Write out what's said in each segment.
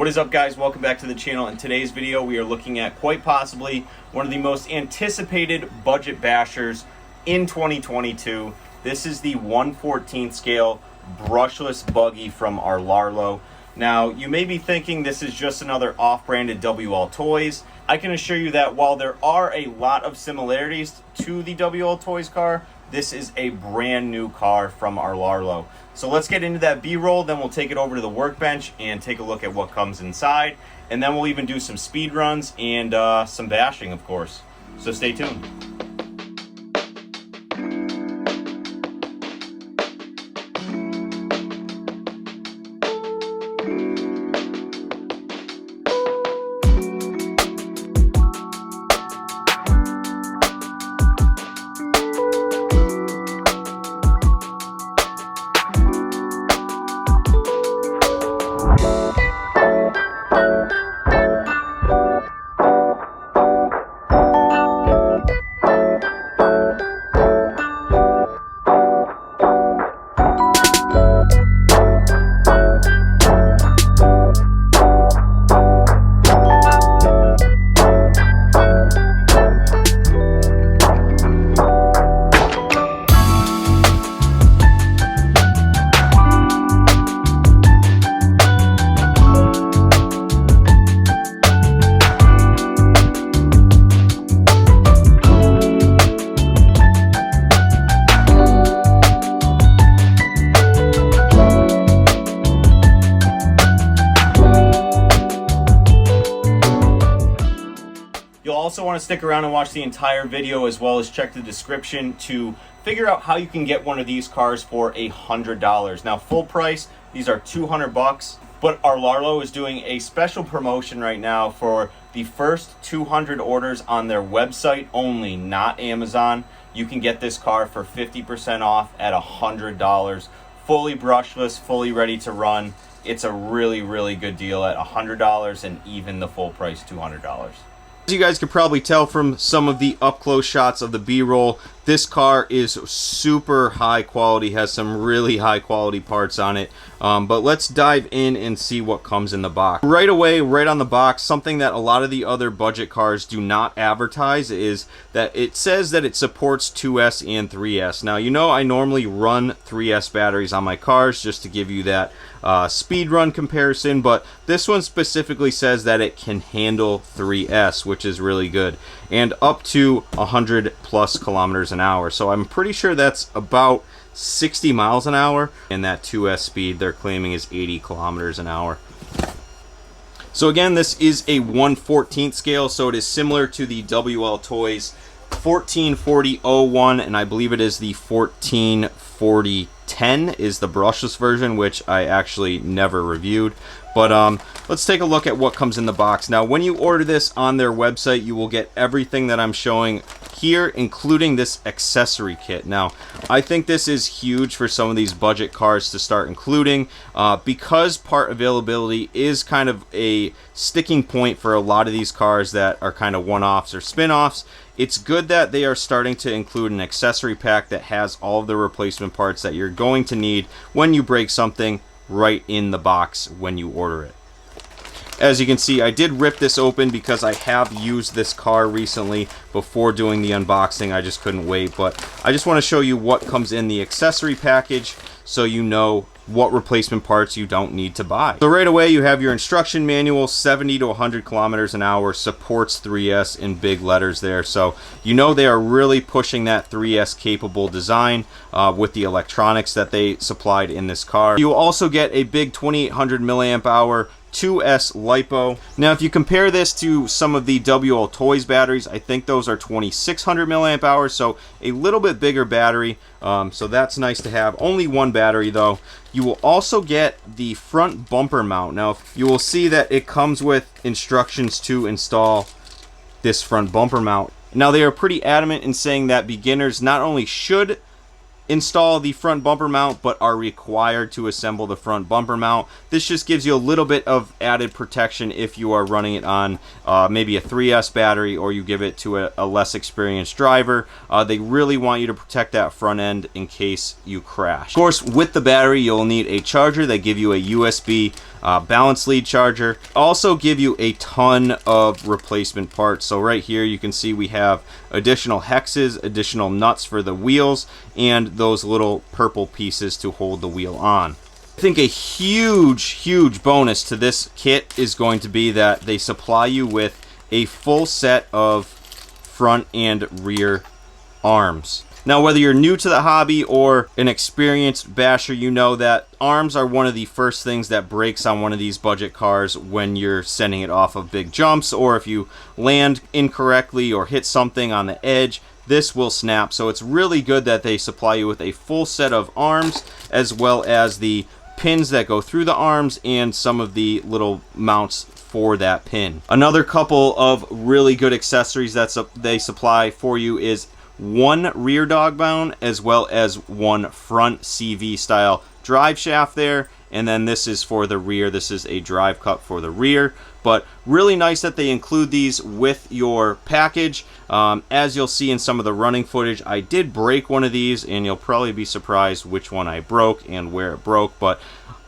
What is up, guys? Welcome back to the channel. In today's video we are looking at quite possibly one of the most anticipated budget bashers in 2022. This is the 1/14 scale brushless buggy from RLAARLO. Now you may be thinking this is just another off-branded WL Toys. I can assure you that while there are a lot of similarities to the WL Toys car, this is a brand new car from RLAARLO. So let's get into that B-roll, then we'll take it over to the workbench and take a look at what comes inside. And then we'll even do some speed runs and some bashing, of course. So stay tuned. You'll also want to stick around and watch the entire video, as well as check the description to figure out how you can get one of these cars for $100. Now, full price, these are 200 bucks, but RLAARLO is doing a special promotion right now for the first 200 orders on their website only, not Amazon. You can get this car for 50% off at $100, fully brushless, fully ready to run. It's a really, really good deal at $100 and even the full price $200. As you guys can probably tell from some of the up-close shots of the B-roll, this car is super high quality, has some really high quality parts on it. But let's dive in and see what comes in the box. Right away, right on the box, something that a lot of the other budget cars do not advertise is that it says that it supports 2S and 3S. Now, you know I normally run 3S batteries on my cars just to give you that speed run comparison, but this one specifically says that it can handle 3S, which is really good, and up to 100+ kilometers an hour. So I'm pretty sure that's about 60 miles an hour, and that 2S speed they're claiming is 80 kilometers an hour. So again, this is a 1/14 scale, so it is similar to the WL Toys 1440-01, and I believe it is the 1440-10 is the brushless version, which I actually never reviewed. But let's take a look at what comes in the box. Now, when you order this on their website, you will get everything that I'm showing here, including this accessory kit. Now, I think this is huge for some of these budget cars to start including, because part availability is kind of a sticking point for a lot of these cars that are kind of one-offs or spin-offs. It's good that they are starting to include an accessory pack that has all of the replacement parts that you're going to need when you break something right in the box when you order it. As you can see, I did rip this open because I have used this car recently before doing the unboxing. I just couldn't wait, but I just want to show you what comes in the accessory package so you know what replacement parts you don't need to buy. So right away you have your instruction manual, 70 to 100 kilometers an hour, supports 3S in big letters there. So you know they are really pushing that 3S capable design with the electronics that they supplied in this car. You will also get a big 2800 milliamp hour 2S Lipo. Now, if you compare this to some of the WL Toys batteries, I think those are 2600 milliamp hours, so a little bit bigger battery. So that's nice to have. Only one battery though. You will also get the front bumper mount. Now, you will see that it comes with instructions to install this front bumper mount. Now, they are pretty adamant in saying that beginners not only should install the front bumper mount, but are required to assemble the front bumper mount. This just gives you a little bit of added protection if you are running it on maybe a 3S battery, or you give it to a less experienced driver. They really want you to protect that front end in case you crash. Of course, with the battery, you'll need a charger. They give you a USB balance lead charger. Also give you a ton of replacement parts. So right here you can see we have additional hexes, additional nuts for the wheels, and those little purple pieces to hold the wheel on. I think a huge bonus to this kit is going to be that they supply you with a full set of front and rear arms. Now, whether you're new to the hobby or an experienced basher, you know that arms are one of the first things that breaks on one of these budget cars when you're sending it off of big jumps, or if you land incorrectly or hit something on the edge, this will snap. So it's really good that they supply you with a full set of arms, as well as the pins that go through the arms and some of the little mounts for that pin. Another couple of really good accessories that they supply for you is one rear dog mount as well as one front CV style drive shaft there, and then this is for the rear. This is a drive cup for the rear, but really nice that they include these with your package. As you'll see in some of the running footage, I did break one of these, and you'll probably be surprised which one I broke and where it broke, but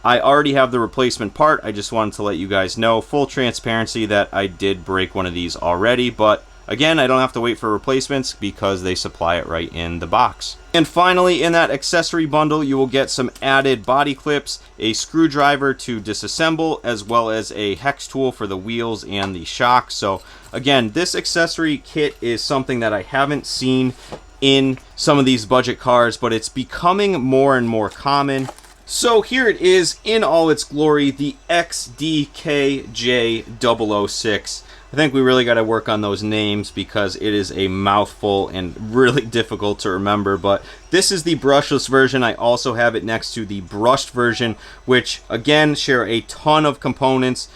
I already have the replacement part. I just wanted to let you guys know, full transparency, that I did break one of these already, but again, I don't have to wait for replacements because they supply it right in the box. And finally, in that accessory bundle, you will get some added body clips, a screwdriver to disassemble, as well as a hex tool for the wheels and the shocks. So again, this accessory kit is something that I haven't seen in some of these budget cars, but it's becoming more and more common. So here it is in all its glory, the XDKJ-006. I think we really got to work on those names because it is a mouthful and really difficult to remember. But this is the brushless version. I also have it next to the brushed version, which again share a ton of components.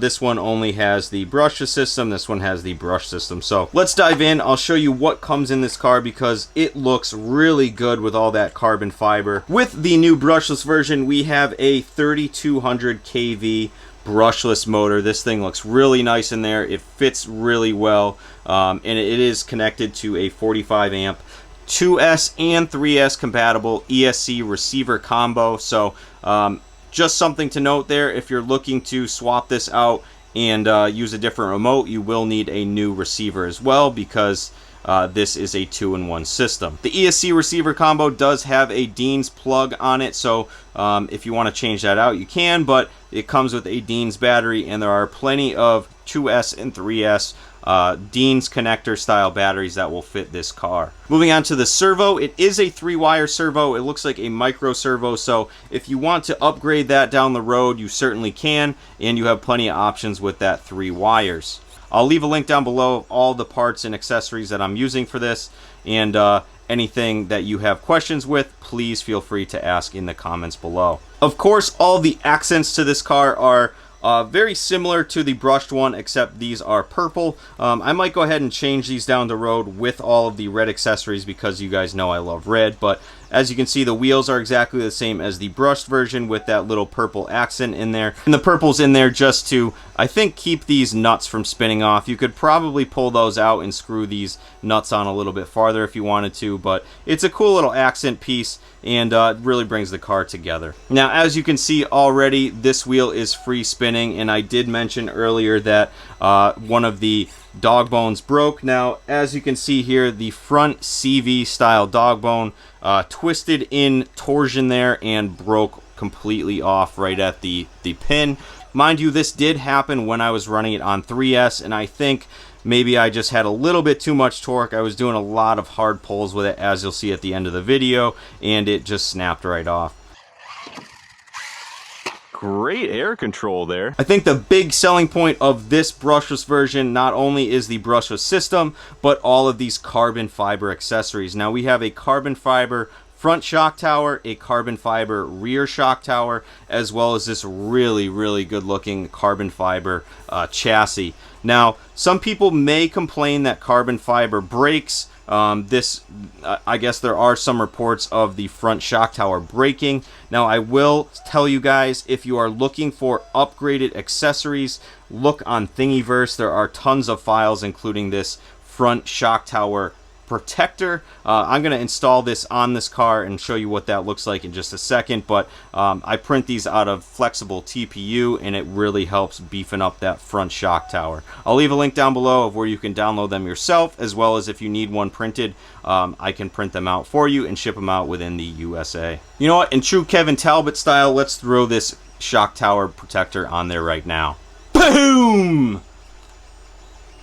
This one only has the brushless system. This one has the brush system. So let's dive in. I'll show you what comes in this car because it looks really good with all that carbon fiber. With the new brushless version, we have a 3200 kV brushless motor. This thing looks really nice in there. It fits really well, and it is connected to a 45 amp 2S and 3S compatible ESC receiver combo. So just something to note there, if you're looking to swap this out and use a different remote, you will need a new receiver as well because this is a 2-in-1 system. The ESC receiver combo does have a Dean's plug on it, so if you want to change that out, you can, but it comes with a Dean's battery, and there are plenty of 2S and 3S Dean's connector style batteries that will fit this car. Moving on to the servo, it is a 3-wire servo. It looks like a micro servo, so if you want to upgrade that down the road, you certainly can, and you have plenty of options with that 3 wires. I'll leave a link down below of all the parts and accessories that I'm using for this, and anything that you have questions with, please feel free to ask in the comments below. Of course, all the accents to this car are very similar to the brushed one, except these are purple. I might go ahead and change these down the road with all of the red accessories because you guys know I love red, but as you can see, the wheels are exactly the same as the brushed version with that little purple accent in there. And the purple's in there just to, I think, keep these nuts from spinning off. You could probably pull those out and screw these nuts on a little bit farther if you wanted to, but it's a cool little accent piece and it really brings the car together. Now, as you can see already, this wheel is free spinning, and I did mention earlier that one of the dog bones broke. Now, as you can see here, the front CV style dog bone twisted in torsion there and broke completely off right at the pin. Mind you, this did happen when I was running it on 3S, and I think maybe I just had a little bit too much torque. I was doing a lot of hard pulls with it, as you'll see at the end of the video, and it just snapped right off. Great air control there. I think the big selling point of this brushless version not only is the brushless system, but all of these carbon fiber accessories. Now we have a carbon fiber front shock tower, a carbon fiber rear shock tower, as well as this really good looking carbon fiber chassis. Now, some people may complain that carbon fiber breaks. I guess there are some reports of the front shock tower breaking. Now, I will tell you guys, if you are looking for upgraded accessories, look on Thingiverse. There are tons of files, including this front shock tower protector. I'm going to install this on this car and show you what that looks like in just a second, but I print these out of flexible TPU, and it really helps beefing up that front shock tower. I'll leave a link down below of where you can download them yourself, as well as if you need one printed, I can print them out for you and ship them out within the USA. You know what, in true Kevin Talbot style, let's throw this shock tower protector on there right now. Boom!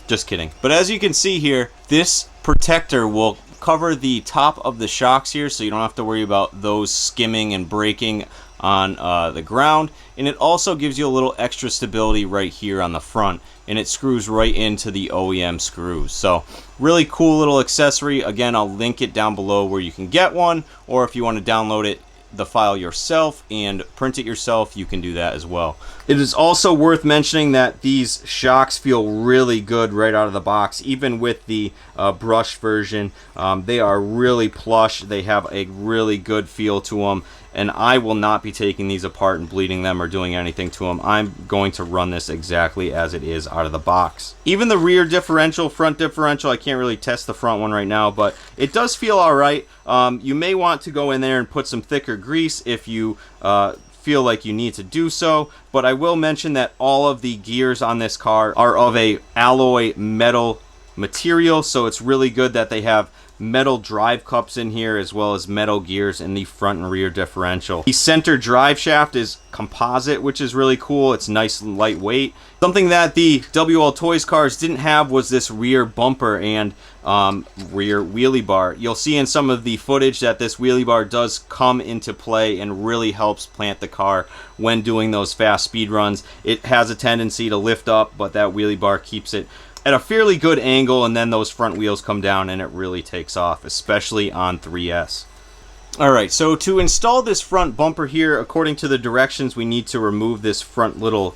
Just kidding. But as you can see here, this protector will cover the top of the shocks here, so you don't have to worry about those skimming and breaking on the ground. And it also gives you a little extra stability right here on the front, and it screws right into the OEM screws. So really cool little accessory. Again, I'll link it down below where you can get one, or if you want to download it, the file yourself and print it yourself, you can do that as well. It is also worth mentioning that these shocks feel really good right out of the box. Even with the brush version, they are really plush. They have a really good feel to them, and I will not be taking these apart and bleeding them or doing anything to them. I'm going to run this exactly as it is out of the box. Even the rear differential, front differential, I can't really test the front one right now, but it does feel alright. You may want to go in there and put some thicker grease if you feel like you need to do so, but I will mention that all of the gears on this car are of a alloy metal material, so it's really good that they have metal drive cups in here as well as metal gears in the front and rear differential. The center drive shaft is composite, which is really cool. It's nice and lightweight. Something that the WL Toys cars didn't have was this rear bumper and rear wheelie bar. You'll see in some of the footage that this wheelie bar does come into play and really helps plant the car when doing those fast speed runs. It has a tendency to lift up, but that wheelie bar keeps it at a fairly good angle, and then those front wheels come down and it really takes off, especially on 3S. Alright, so to install this front bumper here, according to the directions, we need to remove this front little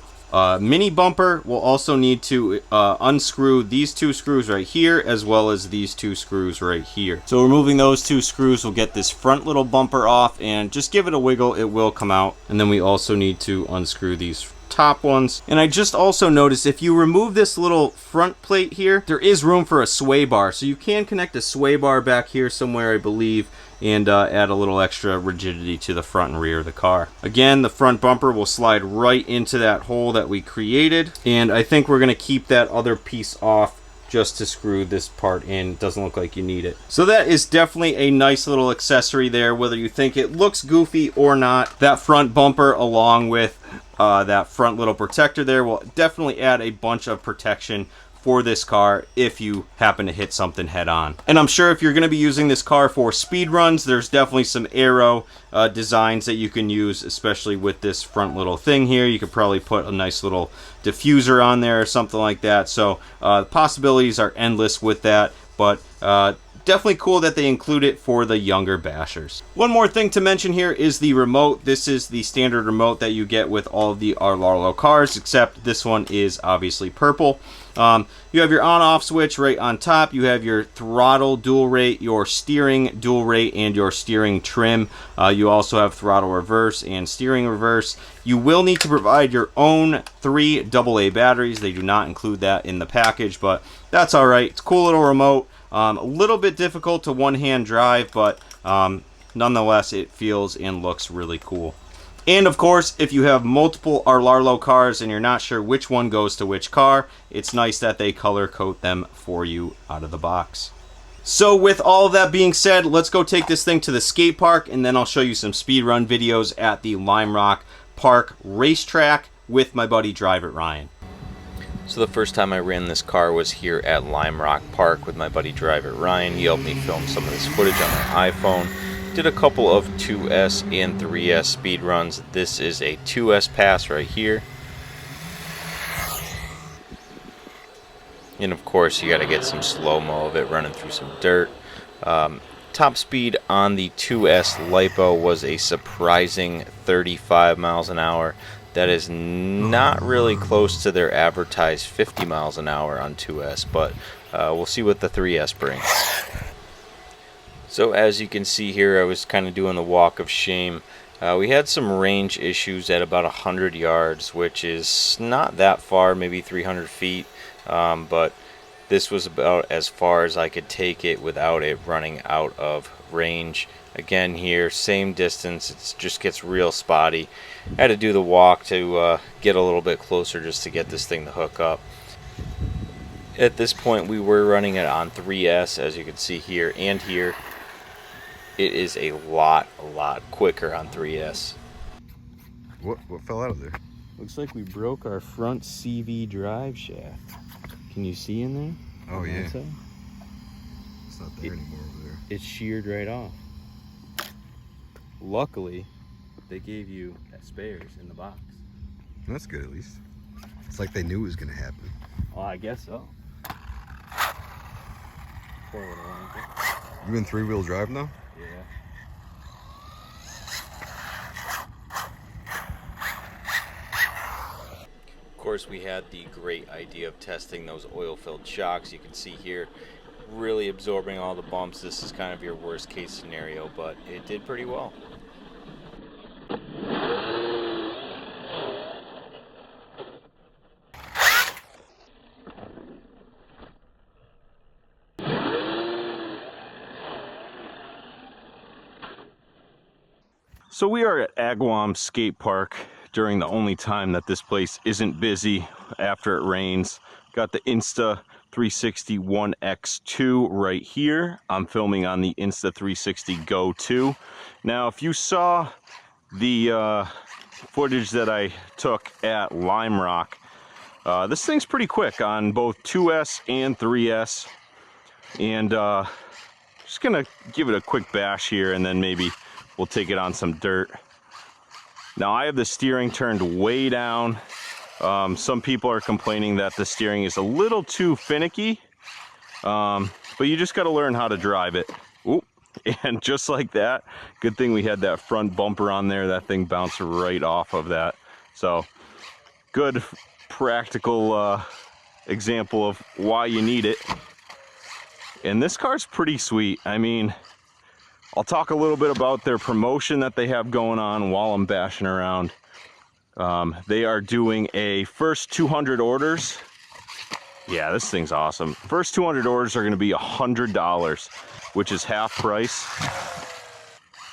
mini bumper. We'll also need to unscrew these two screws right here, as well as these two screws right here. So removing those two screws will get this front little bumper off, and just give it a wiggle, it will come out. And then we also need to unscrew these top ones. And I just also noticed if you remove this little front plate here, there is room for a sway bar, so you can connect a sway bar back here somewhere, I believe, and add a little extra rigidity to the front and rear of the car. Again, the front bumper will slide right into that hole that we created, and I think we're going to keep that other piece off just to screw this part in. It doesn't look like you need it. So that is definitely a nice little accessory there, whether you think it looks goofy or not. That front bumper along with that front little protector there will definitely add a bunch of protection for this car if you happen to hit something head on. And I'm sure if you're going to be using this car for speed runs, there's definitely some aero designs that you can use, especially with this front little thing here. You could probably put a nice little diffuser on there or something like that. So the possibilities are endless with that, but definitely cool that they include it for the younger bashers. One more thing to mention here is the remote. This is the standard remote that you get with all of the RLAARLO cars, except this one is obviously purple. You have your on-off switch right on top. You have your throttle dual rate, your steering dual rate, and your steering trim. You also have throttle reverse and steering reverse. You will need to provide your own 3 AA batteries. They do not include that in the package, but that's all right. It's a cool little remote. A little bit difficult to one-hand drive, but nonetheless, it feels and looks really cool. And of course, if you have multiple RLAARLO cars and you're not sure which one goes to which car, it's nice that they color code them for you out of the box. So with all of that being said, let's go take this thing to the skate park, and then I'll show you some speedrun videos at the Lime Rock Park racetrack with my buddy Drive It Ryan. So the first time I ran this car was here at Lime Rock Park with my buddy Drive It Ryan. He helped me film some of this footage on my iPhone. Did a couple of 2S and 3S speed runs. This is a 2S pass right here. And of course you got to get some slow-mo of it running through some dirt. Top speed on the 2S Lipo was a surprising 35 miles an hour. That is not really close to their advertised 50 miles an hour on 2S, but we'll see what the 3S brings. So as you can see here, I was kind of doing the walk of shame. We had some range issues at about 100 yards, which is not that far, maybe 300 feet, but This was about as far as I could take it without it running out of range. Again here, same distance, it just gets real spotty. I had to do the walk to get a little bit closer just to get this thing to hook up. At this point we were running it on 3S, as you can see here and here. It is a lot quicker on 3S. What fell out of there? Looks like we broke our front CV drive shaft. Can you see in there? Oh yeah. Outside? It's not there anymore over there. It's sheared right off. Luckily, they gave you spares in the box. That's good at least. It's like they knew it was gonna happen. Well, I guess so. You in 3-wheel drive now? Yeah. Of course, we had the great idea of testing those oil-filled shocks. You can see here, really absorbing all the bumps. This is kind of your worst case scenario, but it did pretty well. So we are at Agawam Skate Park during the only time that this place isn't busy after it rains. Got the Insta360 ONE X2 right here. I'm filming on the Insta360 Go2. Now, if you saw the footage that I took at Lime Rock, this thing's pretty quick on both 2S and 3S. And just gonna give it a quick bash here and then maybe we'll take it on some dirt. Now I have the steering turned way down. Some people are complaining that the steering is a little too finicky, but you just got to learn how to drive it. Ooh, and just like that, good thing we had that front bumper on there. That thing bounced right off of that. So good practical example of why you need it. And this car's pretty sweet. I mean, I'll talk a little bit about their promotion that they have going on while I'm bashing around. They are doing a first 200 orders. Yeah, this thing's awesome. First 200 orders are going to be $100, which is half price.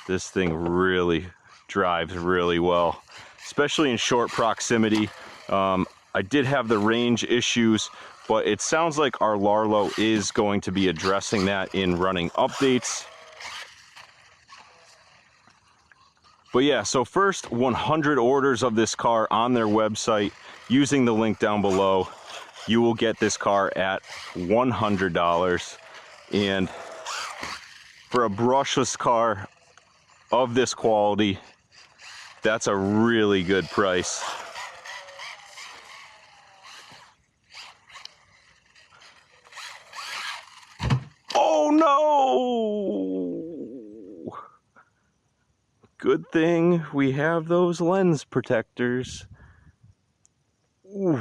This thing really drives really well, especially in short proximity. I did have the range issues, but it sounds like RLAARLO is going to be addressing that in running updates. But yeah, so first 100 orders of this car on their website using the link down below, you will get this car at $100. And for a brushless car of this quality, that's a really good price. Oh no! Good thing we have those lens protectors. Oof.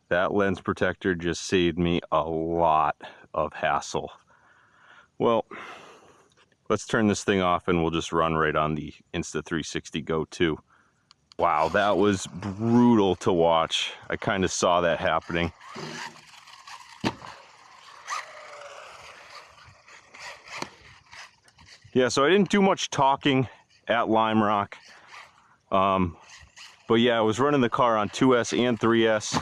That lens protector just saved me a lot of hassle. Well, let's turn this thing off and we'll just run right on the Insta360 Go2. Wow, that was brutal to watch. I kind of saw that happening. Yeah, so I didn't do much talking at Lime Rock. But yeah, I was running the car on 2S and 3S.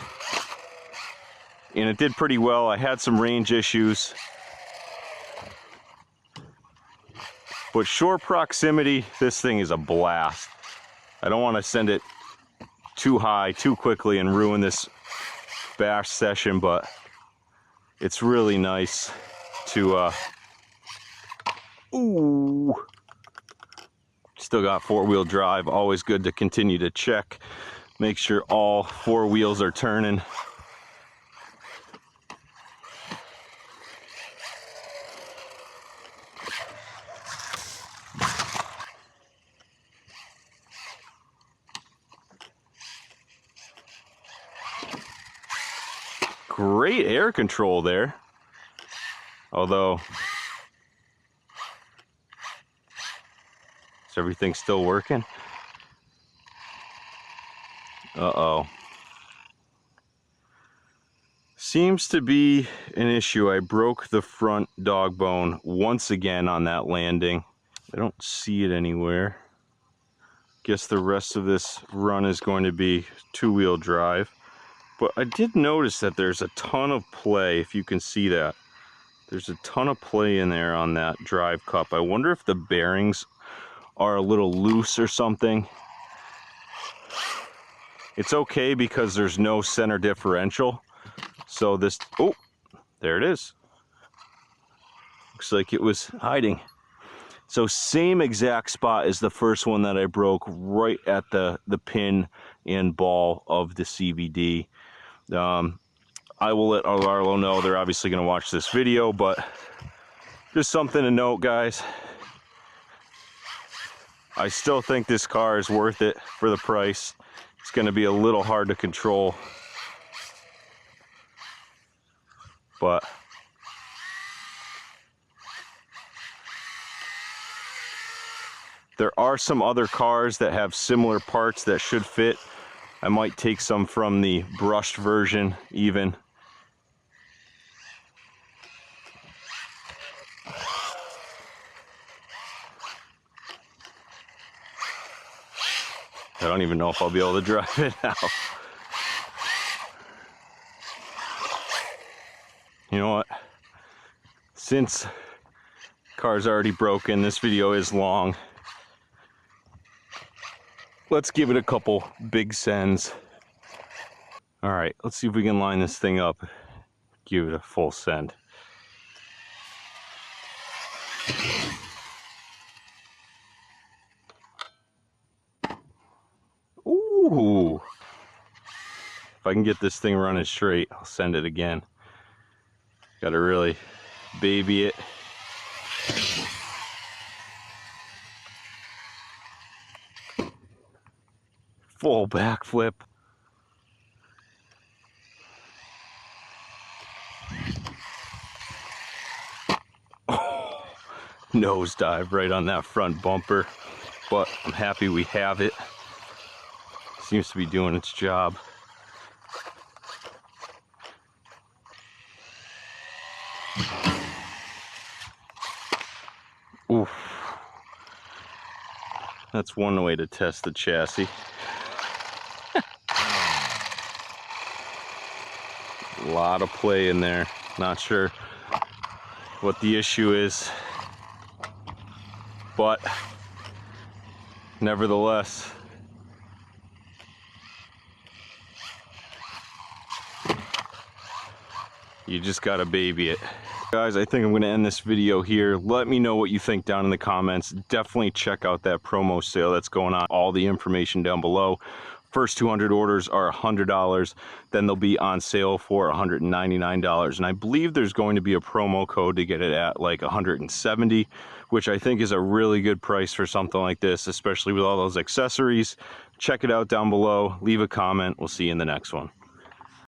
And it did pretty well. I had some range issues. But short proximity, this thing is a blast. I don't want to send it too high too quickly and ruin this bash session, but it's really nice to ooh. Still got 4-wheel drive. Always good to continue to check. Make sure all 4 wheels are turning. Great air control there. Although, is everything still working? Uh-oh. Seems to be an issue. I broke the front dog bone once again on that landing. I don't see it anywhere. Guess the rest of this run is going to be two-wheel drive. But I did notice that there's a ton of play, if you can see that. There's a ton of play in there on that drive cup. I wonder if the bearings are a little loose or something. It's okay because there's no center differential. So this, oh, there it is. Looks like it was hiding. So same exact spot as the first one that I broke, right at the pin and ball of the CVD. I will let RLAARLO know. They're obviously going to watch this video, but just something to note, guys. I still think this car is worth it for the price. It's going to be a little hard to control, but there are some other cars that have similar parts that should fit. I might take some from the brushed version even. I don't even know if I'll be able to drive it now. You know what? Since car's already broken, this video is long. Let's give it a couple big sends. All right, let's see if we can line this thing up. Give it a full send. Ooh. If I can get this thing running straight, I'll send it again. Gotta really baby it. Full backflip. Oh, nosedive right on that front bumper, but I'm happy we have it. Seems to be doing its job. Oof. That's one way to test the chassis. A lot of play in there. Not sure what the issue is, but nevertheless, you just gotta baby it. Guys, I think I'm gonna end this video here. Let me know what you think down in the comments. Definitely check out that promo sale that's going on. All the information down below. First 200 orders are $100. Then they'll be on sale for $199. And I believe there's going to be a promo code to get it at like $170, which I think is a really good price for something like this, especially with all those accessories. Check it out down below. Leave a comment. We'll see you in the next one.